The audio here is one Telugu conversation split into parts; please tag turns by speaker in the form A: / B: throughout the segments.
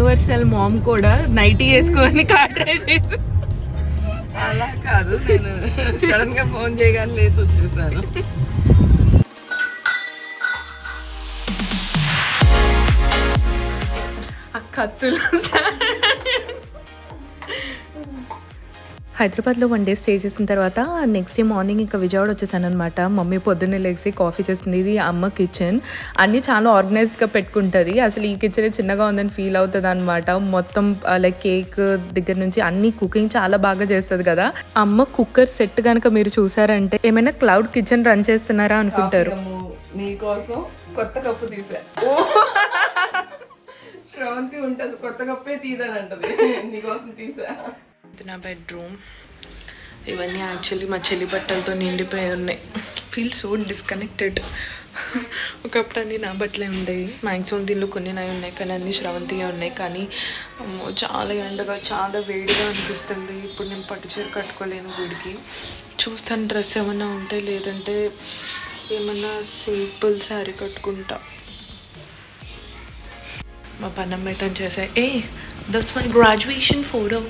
A: యూనివర్సల్ మామ్ కూడా నైటీ వేసుకొని కార్ డ్రైవ్ చేసి.
B: అలా కాదు, నేను సడన్ గా ఫోన్ చేయగానే లేచి వచ్చేసాను.
A: ఆ కత్తులు.
C: హైదరాబాద్లో 1 డే స్టే చేసిన తర్వాత నెక్స్ట్ డే మార్నింగ్ ఇంకా విజయవాడ వచ్చేసాను అనమాట. మమ్మీ పొద్దున్నే లేచి కాఫీ చేస్తుంది. ఇది అమ్మ కిచెన్, అన్నీ చాలా ఆర్గనైజ్డ్గా పెట్టుకుంటుంది. అసలు ఈ కిచెన్ చిన్నగా ఉందని ఫీల్ అవుతుంది అనమాట. మొత్తం లైక్ కేక్ దగ్గర నుంచి అన్ని కుకింగ్ చాలా బాగా చేస్తుంది కదా. అమ్మ కుక్కర్ సెట్ కనుక మీరు చూసారంటే ఏమైనా క్లౌడ్ కిచెన్ రన్ చేస్తున్నారా అనుకుంటారు.
B: నీకోసం కొత్త కప్పు తీసా. శ్రవంతి ఉంటుంది, కొత్త కప్పే తీదానంటది, నీకోసం తీసా.
A: నా బెడ్రూమ్ ఇవన్నీ యాక్చువల్లీ మా చెల్లి బట్టలతో నిండిపోయి ఉన్నాయి. Feel so disconnected. ఒకప్పుడు అన్నీ నా బట్టలే ఉండేవి. మ్యాక్సిమం దీనిలో కొన్ని నాయి ఉన్నాయి, కానీ అన్నీ శ్రవంతిగా ఉన్నాయి. కానీ చాలా ఎండగా చాలా వేడిగా అనిపిస్తుంది. ఇప్పుడు నేను పట్టు చీర కట్టుకోలేను గుడికి. చూస్తాను డ్రెస్ ఏమన్నా ఉంటే, లేదంటే ఏమన్నా సింపుల్ శారీ కట్టుకుంటా. మా పన్నం మెయింటైన్ చేసా. That's my graduation photo.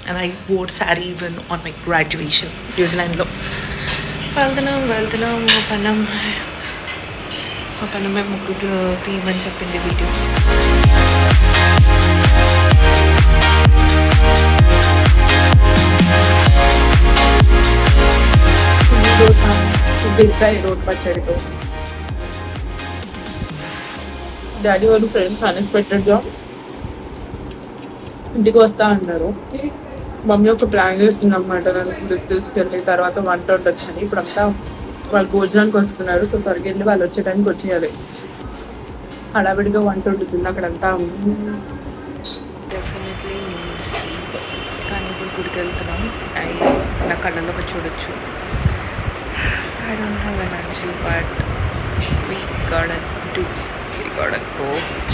A: And I wore saree even on my graduation, New Zealand లో. వెళ్తున్నాం మా పన్నమే ముగ్గు తీయమని చెప్పింది వీడియో. దోశ బీరకాయ రోడ్ పచ్చడితో. డాడీ వాళ్ళు ఫ్రెండ్స్ అన్ఎక్స్పెక్టెడ్గా ఇంటికి వస్తా అన్నారు. మమ్మీ ఒక ప్లాన్ చేస్తుంది అనమాట, నన్ను తీసుకెళ్ళి తర్వాత వంట ఉండొచ్చని. ఇప్పుడంతా వాళ్ళు భోజనానికి వస్తున్నారు, సో త్వరగా వెళ్ళి వాళ్ళు వచ్చే టైంకి వచ్చేయాలి. హడావిడిగా వంట వండుతుంది అక్కడంతా. డెఫినెట్లీ నీడ్ స్లీప్, కానీ ఇప్పుడు గుడికి వెళ్తున్నాం. నా కళ్ళలోకి చూడొచ్చు. I don't have energy, but we got go.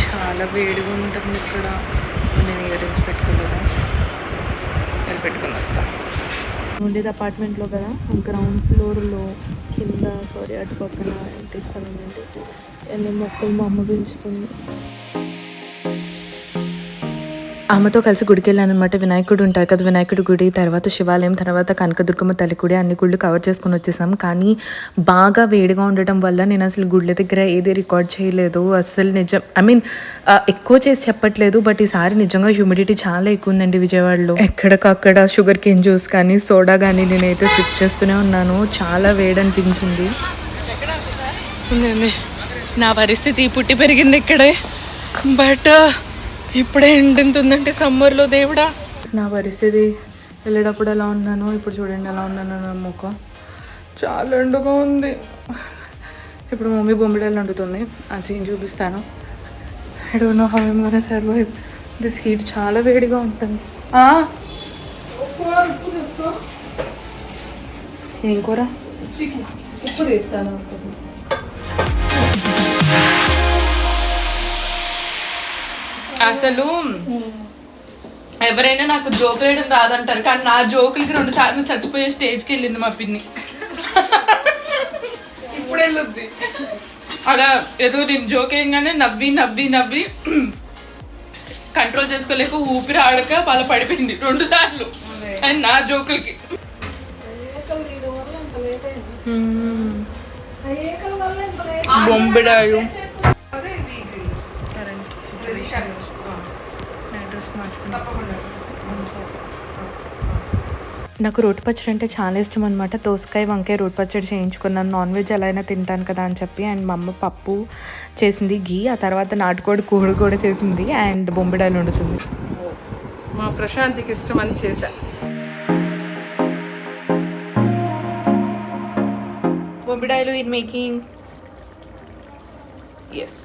A: చాలా వేడిగా ఉంటుంది ఇక్కడ. నేను ఇయర్ రింగ్స్ పెట్టుకోలేదా, అది పెట్టుకొని వస్తాను. ఉండేది అపార్ట్మెంట్లో కదా, గ్రౌండ్ ఫ్లోర్లో కింద అటు పక్కన ఇంటి స్థలం ఏంటి ఎన్ని మొక్కలు మా అమ్మ పెంచుతుంది. అమ్మతో కలిసి గుడికి వెళ్ళాను అనమాట. వినాయకుడు ఉంటారు కదా, వినాయకుడి గుడి, తర్వాత శివాలయం, తర్వాత కనకదుర్గమ్మ తల్లి గుడి, అన్ని గుళ్ళు కవర్ చేసుకుని వచ్చేసాం. కానీ బాగా వేడిగా ఉండటం వల్ల నేను అసలు గుళ్ళ దగ్గర ఏది రికార్డ్ చేయలేదు. అసలు నిజం, ఐ మీన్ ఎక్కువ చేసి చెప్పట్లేదు, బట్ ఈసారి నిజంగా హ్యూమిడిటీ చాలా ఎక్కువ ఉందండి విజయవాడలో. ఎక్కడికక్కడ షుగర్ కేన్ జ్యూస్ కానీ సోడా కానీ నేనైతే సిప్ చేస్తూనే ఉన్నాను. చాలా వేడి అనిపించింది. నా పరిస్థితి పుట్టి పెరిగింది ఇక్కడే, బట్ ఇప్పుడే ఎండుతుందంటే సమ్మర్లో దేవుడా. నా పరిస్థితి వెళ్ళేటప్పుడు ఎలా ఉన్నాను, ఇప్పుడు చూడండి ఎలా ఉన్నాను. నా ముఖం చాలా ఎండుగా ఉంది. ఇప్పుడు మమ్మీ బొమ్మిడాలు వండుతుంది, ఆ సీన్ చూపిస్తాను. I don't know how I'm gonna survive this heat. చాలా వేడిగా ఉంటుంది. ఏం కూర? ఉప్పు తీస్తాను. అసలు ఎవరైనా నాకు జోకులు వేయడం రాదంటారు, కానీ నా జోకులకి 2 సార్లు చచ్చిపోయే స్టేజ్కి వెళ్ళింది మా పిన్ని.
B: ఇప్పుడు వెళ్ళొద్ది
A: అలా ఏదో నేను జోక్ వేయగానే నవ్వి కంట్రోల్ చేసుకోలేక ఊపిరి ఆడక వాళ్ళ పడిపోయింది 2 సార్లు. అండ్ నా జోకులకి బొంబిడాయు నాకు రోటి పచ్చడి అంటే చాలా ఇష్టం అనమాట. దోసకాయ వంకాయ రోటి పచ్చడి చేయించుకున్నాను. నాన్ వెజ్ ఎలా అయినా తింటాను కదా అని చెప్పి. అండ్ మా అమ్మ పప్పు చేసింది, ఘీ, ఆ తర్వాత నాటుకోడి కూర కూడా చేసింది, అండ్ బొంబిడాయలు వండుతుంది.
B: మా ప్రశాంతికి ఇష్టం అని చేశా.
A: బొంబిడాయలు in making. Yes,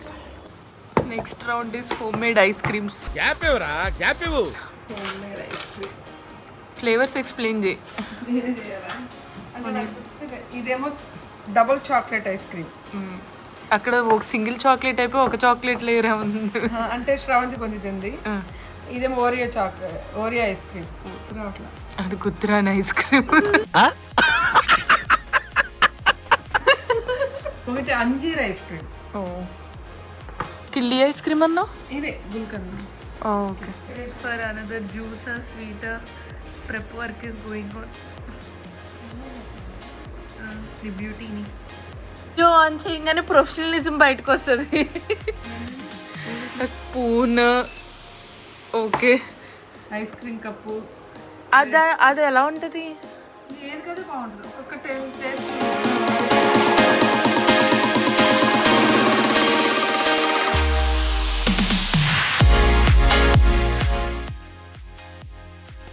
A: next round is home made ice creams. Flavours explain చేయి.
B: ఇదేమో డబుల్ చాక్లెట్ ఐస్ క్రీమ్.
A: అక్కడ ఒక సింగిల్ చాక్లెట్ అయిపోయి ఒక చాక్లెట్ లేయర్ ఉంది.
B: అంటే శ్రవంతి కొంచెం తింది. ఇదేమో ఓరియో ఐస్ క్రీమ్.
A: అది గుర్తురాని ఐస్ క్రీమ్.
B: ఒకటి అంజీర్ ఐస్ క్రీమ్.
A: కిల్లీ ఐస్ క్రీమ్ అన్నా
B: ఇదే గుల్కన్.
A: Okay. For another juice sweet prep work is going on. The బ్యూటీని ఆన్ చేయగానే ప్రొఫెషనలిజం బయటకు వస్తుంది. Spoon okay.
B: Ice cream cup
A: అది ఎలా ఉంటుంది?
B: ఏది కదా బాగుంటుంది. ఒక్కొక్క టేస్ట్.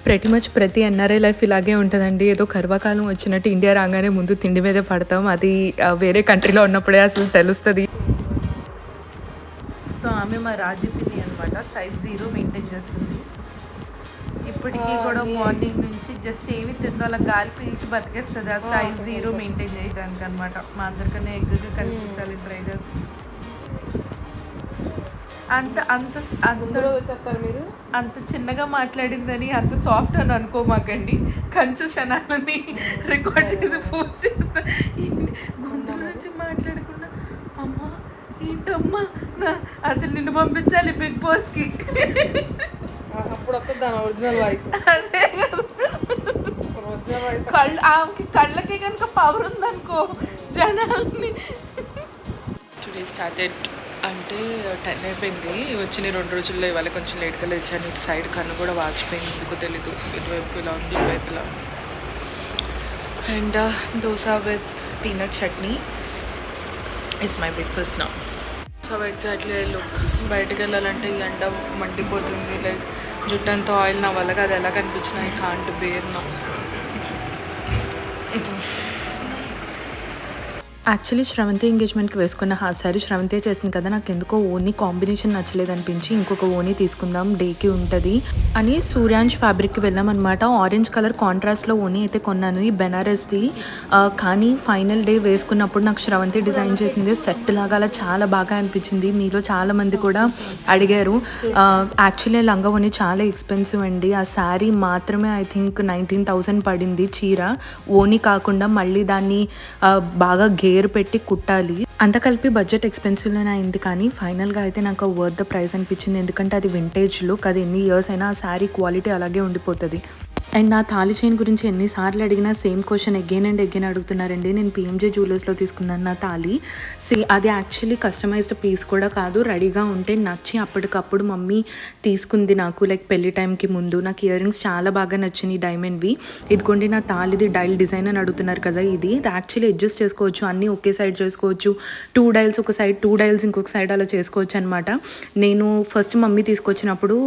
C: ప్రతి మచ్ ప్రతి ఎన్ఆర్ఐ లైఫ్ ఇలాగే ఉంటుందండి. ఏదో కర్వాకాలం వచ్చినట్టు ఇండియా రాగానే ముందు తిండి మీదే పడతాం. అది వేరే కంట్రీలో ఉన్నప్పుడే అసలు తెలుస్తుంది. సో ఆమె మా రాజీపిని అనమాట. సైజ్ 0 మెయింటైన్ చేస్తుంది. ఇప్పటికీ కూడా మార్నింగ్ నుంచి జస్ట్ ఏమి తిందో అలా గాలి పీల్చి బతికేస్తుంది. ఆ సైజ్ 0 మెయింటైన్ చేయడానికి అనమాట. మా అందరికన్నా ఎగ్గా కల్పించాలి ట్రై చేస్తుంది. అంత అంత అందరూ
B: చెప్తారు మీరు
A: అంత చిన్నగా మాట్లాడిందని అంత సాఫ్ట్ అని అనుకోమాకండి. కంచు క్షణాలని రికార్డ్ చేసి పోస్ట్ చేస్తా. గొంతుల నుంచి మాట్లాడకుండా అమ్మా ఏంటమ్మా అసలు నిన్ను పంపించాలి బిగ్ బాస్కి.
B: అప్పుడు వస్తుంది దాని ఒరిజినల్ వాయిస్.
A: అదే ఆమెకి కళ్ళకి కనుక పవర్ ఉందనుకో జనాల్ని. టుడే స్టార్టెడ్ అంటే 10 అయిపోయింది. వచ్చిన 2 రోజుల్లో ఇవాళ కొంచెం లేట్గా లేచాను. ఇటు సైడ్ కన్ను కూడా వాచిపోయింది, ఎందుకు తెలీదు. ఇటువైపు ఇలా ఉంది, ఇటువైపు ఇలా. And dosa with peanut chutney is my breakfast నా. So exactly look. బయటకు వెళ్ళాలంటే ఈ ఎండ మండిపోతుంది. లైక్ జుట్టంతా ఆయిల్ నా వల్ల అది ఎలా కనిపించినా ఐ కాంట్ బేర్ నా.
C: యాక్చువల్లీ శ్రవంతి ఎంగేజ్మెంట్కి వేసుకున్న హాఫ్ శారీ శ్రవంతి చేస్తుంది కదా, నాకు ఎందుకో ఓనీ కాంబినేషన్ నచ్చలేదు అనిపించి ఇంకొక ఓనీ తీసుకుందాం డేకి ఉంటుంది అని సూర్యాంష్ ఫ్యాబ్రిక్కి వెళ్ళామన్నమాట. ఆరెంజ్ కలర్ కాంట్రాస్ట్లో ఓనీ అయితే కొన్నాను, ఈ బెనారస్ది. కానీ ఫైనల్ డే వేసుకున్నప్పుడు నాకు శ్రవంతి డిజైన్ చేసింది సెట్ లాగా అలా చాలా బాగా అనిపించింది. మీలో చాలామంది కూడా అడిగారు. యాక్చువల్లీ లంగా ఓనీ చాలా ఎక్స్పెన్సివ్ అండి. ఆ శారీ మాత్రమే ఐ థింక్ 19,000 పడింది చీర. ఓనీ కాకుండా మళ్ళీ దాన్ని బాగా గేర్ పెట్టి కుట్టాలి. అంత కలిపి బడ్జెట్ ఎక్స్పెన్సివ్లోనే అయింది. కానీ ఫైనల్గా అయితే నాకు వర్త్ ద ప్రైస్ అనిపించింది. ఎందుకంటే అది వింటేజ్ లుక్. అది ఎన్ని ఇయర్స్ అయినా ఆ శారీ క్వాలిటీ అలాగే ఉండిపోతుంది. అండ్ నా తాళి చైన్ గురించి ఎన్నిసార్లు అడిగినా same question again and again అడుగుతున్నారండి. నేను పిఎంజే జ్యువెలర్స్లో తీసుకున్నాను నా తాళి. అది యాక్చువల్లీ కస్టమైజ్డ్ పీస్ కూడా కాదు, రెడీగా ఉంటే నచ్చి అప్పటికప్పుడు మమ్మీ తీసుకుంది నాకు. లైక్ పెళ్లి టైంకి ముందు నాకు ఇయర్ రింగ్స్ చాలా బాగా నచ్చినాయి డైమండ్వి. ఇదిగోండి నా తాళిది డైల్ డిజైన్ అని అడుగుతున్నారు కదా, ఇది యాక్చువల్లీ అడ్జస్ట్ చేసుకోవచ్చు. అన్నీ ఒకే సైడ్ చేసుకోవచ్చు. 2 డైల్స్ ఒక సైడ్, 2 డైల్స్ ఇంకొక సైడ్ అలా చేసుకోవచ్చు అనమాట. నేను ఫస్ట్ మమ్మీ తీసుకొచ్చినప్పుడు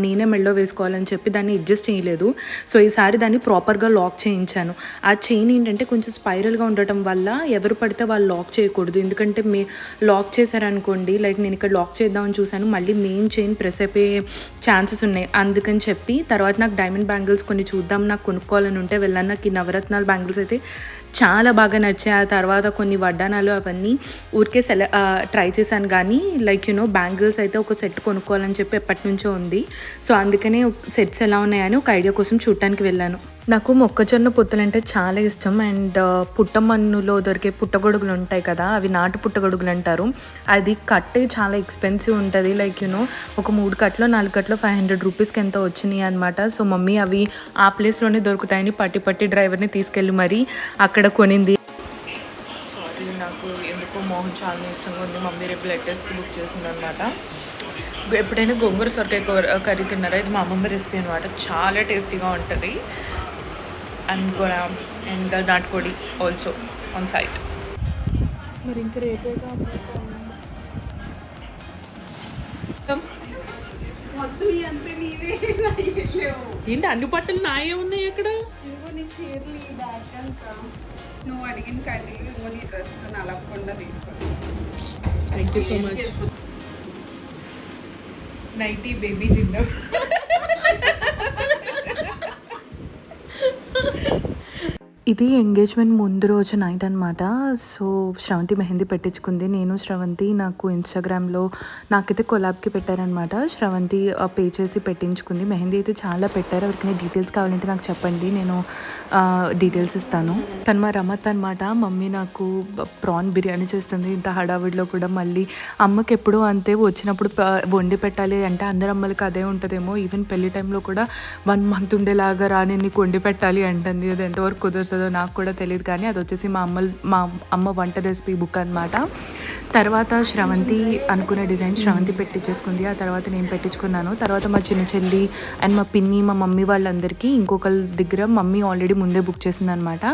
C: నేనే మెడలో వేసుకోవాలని చెప్పి దాన్ని అడ్జస్ట్ చేయలేదు. సో ఈసారి దాన్ని ప్రాపర్గా లాక్ చేయించాను. ఆ చైన్ ఏంటంటే కొంచెం స్పైరల్గా ఉండటం వల్ల ఎవరు పడితే వాళ్ళు లాక్ చేయకూడదు. ఎందుకంటే లాక్ చేశారనుకోండి, లైక్ నేను ఇక్కడ లాక్ చేద్దామని చూశాను, మళ్ళీ మెయిన్ చైన్ ప్రెస్ అయిపోయే ఛాన్సెస్ ఉన్నాయి. అందుకని చెప్పి తర్వాత నాకు డైమండ్ బ్యాంగిల్స్ కొన్ని చూద్దాం నాకు కొనుక్కోవాలని ఉంటే వెళ్ళాను. నాకు ఈ నవరత్నాల బ్యాంగిల్స్ అయితే చాలా బాగా నచ్చాయి. ఆ తర్వాత కొన్ని వడ్డానాలు అవన్నీ ఊరికే ట్రై చేశాను. కానీ లైక్ బ్యాంగిల్స్ అయితే ఒక సెట్ కొనుక్కోవాలని చెప్పి ఎప్పటి నుంచో ఉంది. సో అందుకనే సెట్స్ ఎలా ఉన్నాయని ఒక ఐడియా కోసం చూడటానికి వెళ్ళాను. నాకు మొక్కజొన్న పొత్తులు అంటే చాలా ఇష్టం. అండ్ పుట్టమన్నులో దొరికే పుట్టగొడుగులు ఉంటాయి కదా, అవి నాటు పుట్టగొడుగులు అంటారు. అది కట్టే చాలా ఎక్స్పెన్సివ్ ఉంటుంది. లైక్ ఒక 3 కట్టలో 4 కట్టలో 500 రూపీస్కి ఎంతో వచ్చినాయి అనమాట. సో మమ్మీ అవి ఆ ప్లేస్లోనే దొరుకుతాయని పట్టి డ్రైవర్ని తీసుకెళ్ళి మరీ అక్కడ కొనింది.
A: సారీ, నాకు ఎందుకో మోహన్ చాలా నీరసంగా ఉంది. మమ్మీ రేపు బ్లడ్ టెస్ట్కి బుక్ చేసింది అనమాట. ఎప్పుడైనా గోంగూర సొరకాయ కర్రీ తిన్నారా? ఇది మా అమ్మమ్మ రెసిపీ అనమాట. చాలా టేస్టీగా ఉంటుంది. అండ్ అండ్ నాటుకోడి ఆల్సో ఆన్ సైట్. మరి ఇంకా రేపే ఏంటి అన్ని బట్టలు నాయే ఉన్నాయి అక్కడ?
B: నువ్వు అడిగిన కంటిన్యూ నీ డ్రెస్ నలగకుండా తీసుకో.
A: Thank you so much. Nighty baby జిందా.
C: ఇది ఎంగేజ్మెంట్ ముందు రోజు నైట్ అనమాట. సో శ్రవంతి మెహందీ పెట్టించుకుంది. నేను శ్రవంతి నాకు ఇన్స్టాగ్రామ్లో నాకైతే కొలాబ్కి పెట్టారనమాట. శ్రవంతి పే చేసి పెట్టించుకుంది. మెహందీ అయితే చాలా పెట్టారు. ఎవరికైనా డీటెయిల్స్ కావాలంటే నాకు చెప్పండి, నేను డీటెయిల్స్ ఇస్తాను. తను మా రమత్ అనమాట. మమ్మీ నాకు ప్రాన్ బిర్యానీ చేస్తుంది. ఇంత హడావిడిలో కూడా మళ్ళీ అమ్మకి ఎప్పుడూ అంతే వచ్చినప్పుడు వండి పెట్టాలి అంటే అందరు అమ్మలకి అదే ఉంటుందేమో. ఈవెన్ పెళ్లి టైంలో కూడా 1 month ఉండేలాగా రాని నీకు వండి పెట్టాలి అంటుంది. అది ఎంతవరకు కుదురుతుందో నాకు కూడా తెలియదు, కానీ అది వచ్చేసి మా అమ్మ వంట రెసిపీ బుక్ అనమాట. తర్వాత శ్రవంతి అనుకునే డిజైన్ శ్రవంతి పెట్టించేసుకుంది. ఆ తర్వాత నేను పెట్టించుకున్నాను. తర్వాత మా చిన్న చెల్లి అండ్ మా పిన్ని మా మమ్మీ వాళ్ళందరికీ ఇంకొకరి దగ్గర మమ్మీ ఆల్రెడీ ముందే బుక్ చేసింది అనమాట.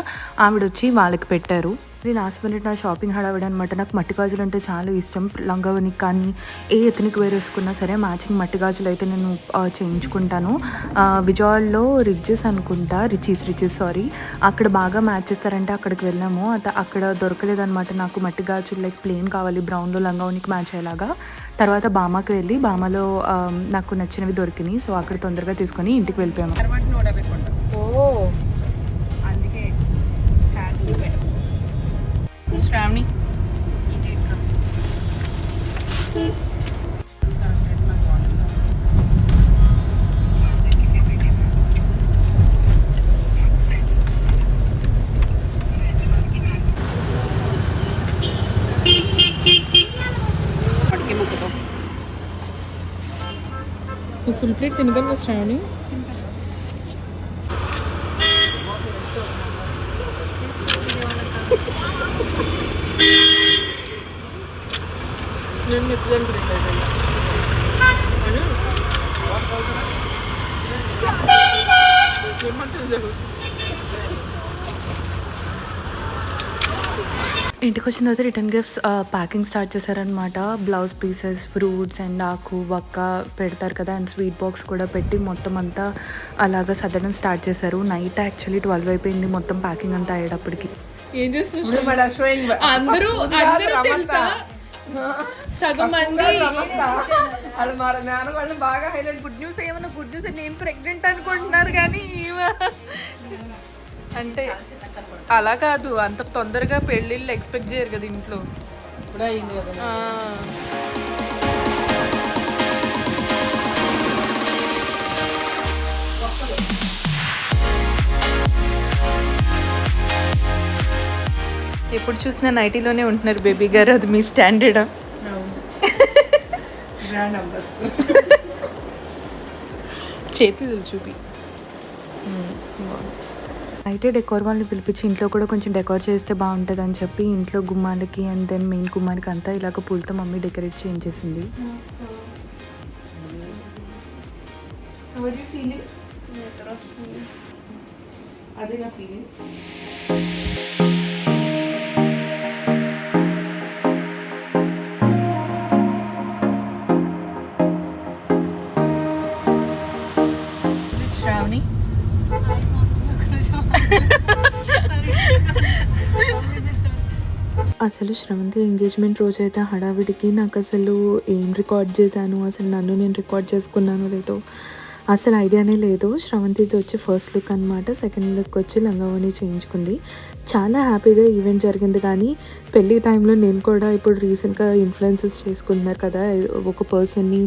C: ఆవిడ వచ్చి వాళ్ళకి పెట్టారు. లాస్ట్ మినిట్ నా షాపింగ్ హడావిడి అనమాట. నాకు మట్టి గాజులు అంటే చాలా ఇష్టం. లంగావని కానీ ఏ ఎత్నిక్ వేర్ వేసుకున్నా సరే మ్యాచింగ్ మట్టి గాజులు అయితే నేను చేయించుకుంటాను. విజయవాడలో రిచెస్ సారీ, అక్కడ బాగా మ్యాచ్ చేస్తారంటే అక్కడికి వెళ్ళాము. అక్కడ దొరకలేదనమాట నాకు మట్టి గాజులు. లైక్ ప్లెయిన్ కావాలి, బ్రౌన్లో లంగావనికి మ్యాచ్ అయ్యేలాగా. తర్వాత బామాకి వెళ్ళి బామాలో నాకు నచ్చినవి దొరికినాయి. సో అక్కడ తొందరగా తీసుకొని ఇంటికి వెళ్ళిపోయాము.
A: శ్రావణి ఫుల్ ప్లేట్ తినగలవా శ్రావణి? నేను ఎప్పుడు
C: ఇంటికి వచ్చిన తర్వాత రిటర్న్ గిఫ్ట్స్ ప్యాకింగ్ స్టార్ట్ చేశారనమాట. బ్లౌజ్ పీసెస్, ఫ్రూట్స్ అండ్ ఆకు వక్క పెడతారు కదా, అండ్ స్వీట్ బాక్స్ కూడా పెట్టి మొత్తం అంతా అలాగా సర్దడం స్టార్ట్ చేశారు. నైట్ యాక్చువల్లీ 12 అయిపోయింది మొత్తం ప్యాకింగ్ అంతా అయ్యేటప్పటికి.
A: ఏం చేస్తున్నారు అందరూ తెలుసా? సగం మంది
B: వాళ్ళు బాగా హైలైట్
A: గుడ్ న్యూస్ ఏమన్నా గుడ్ న్యూస్ నేను ప్రెగ్నెంట్ అనుకుంటున్నారు, కానీ అంటే అలా కాదు, అంత తొందరగా పెళ్ళిళ్ళు ఎక్స్పెక్ట్ చేయరు కదా ఇంట్లో.
B: ఇప్పుడు అయింది కదా.
A: ఎప్పుడు చూసినా నైటీలోనే ఉంటున్నారు బేబీ గారు, అది మీ స్టాండర్డా?
B: Brand ambassador.
A: చేతులు చూపి.
C: అయితే డెకోర్ వాళ్ళని పిలిపించి ఇంట్లో కూడా కొంచెం డెకోర్ చేస్తే బాగుంటుంది అని చెప్పి ఇంట్లో గుమ్మాలకి అండ్ దెన్ మెయిన్ గుమ్మానికి అంతా ఇలాగ పూలతో మమ్మీ డెకరేట్ చేయించేసింది.
B: అదే నా ఫీలింగ్.
A: శ్రావణి
C: అసలు శ్రవంతి ఎంగేజ్మెంట్ రోజు అయితే హడావిడికి నాకు అసలు ఏం రికార్డ్ చేశాను, అసలు నన్ను నేను రికార్డ్ చేసుకున్నానో లేదో అసలు ఐడియానే లేదు. శ్రవంతిది వచ్చి ఫస్ట్ లుక్ అనమాట. సెకండ్ లుక్ వచ్చి లంగావని చేయించుకుంది. చాలా హ్యాపీగా ఈవెంట్ జరిగింది. కానీ పెళ్ళి టైంలో నేను కూడా ఇప్పుడు రీసెంట్గా ఇన్ఫ్లుయెన్సెస్ చేసుకుంటున్నారు కదా, ఒక పర్సన్ని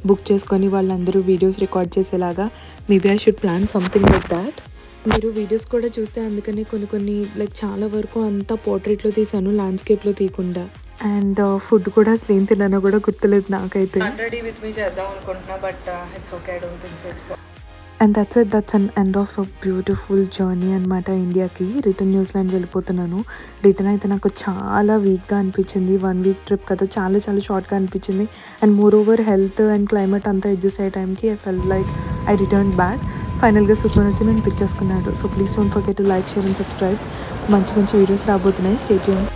C: బుక్ చేసుకొని వాళ్ళందరూ వీడియోస్ రికార్డ్ చేసేలాగా. Maybe I should plan something like that. మీరు వీడియోస్ కూడా చూస్తే అందుకని కొన్ని లైక్ చాలా వరకు అంతా పోర్ట్రేట్లో తీసాను, ల్యాండ్స్కేప్లో తీయకుండా. అండ్ ఫుడ్ కూడా అసలు ఏం తిన్నానో కూడా గుర్తులేదు నాకైతే. And that's an end of a beautiful journey అనమాట ఇండియాకి. రిటర్న్ న్యూజిలాండ్ వెళ్ళిపోతున్నాను. రిటర్న్ అయితే నాకు చాలా వీక్గా అనిపించింది. 1 week ట్రిప్ కదా, చాలా షార్ట్గా అనిపించింది. And moreover health and climate అంతా అడ్జస్ట్ అయ్యే టైంకి I fell like I return back. ఫైనల్గా సూపర్ వచ్చి నేను పిక్ చేసుకున్నాడు. So please don't forget to like, share and subscribe. మంచి వీడియోస్ రాబోతున్నాయి. Stay tuned.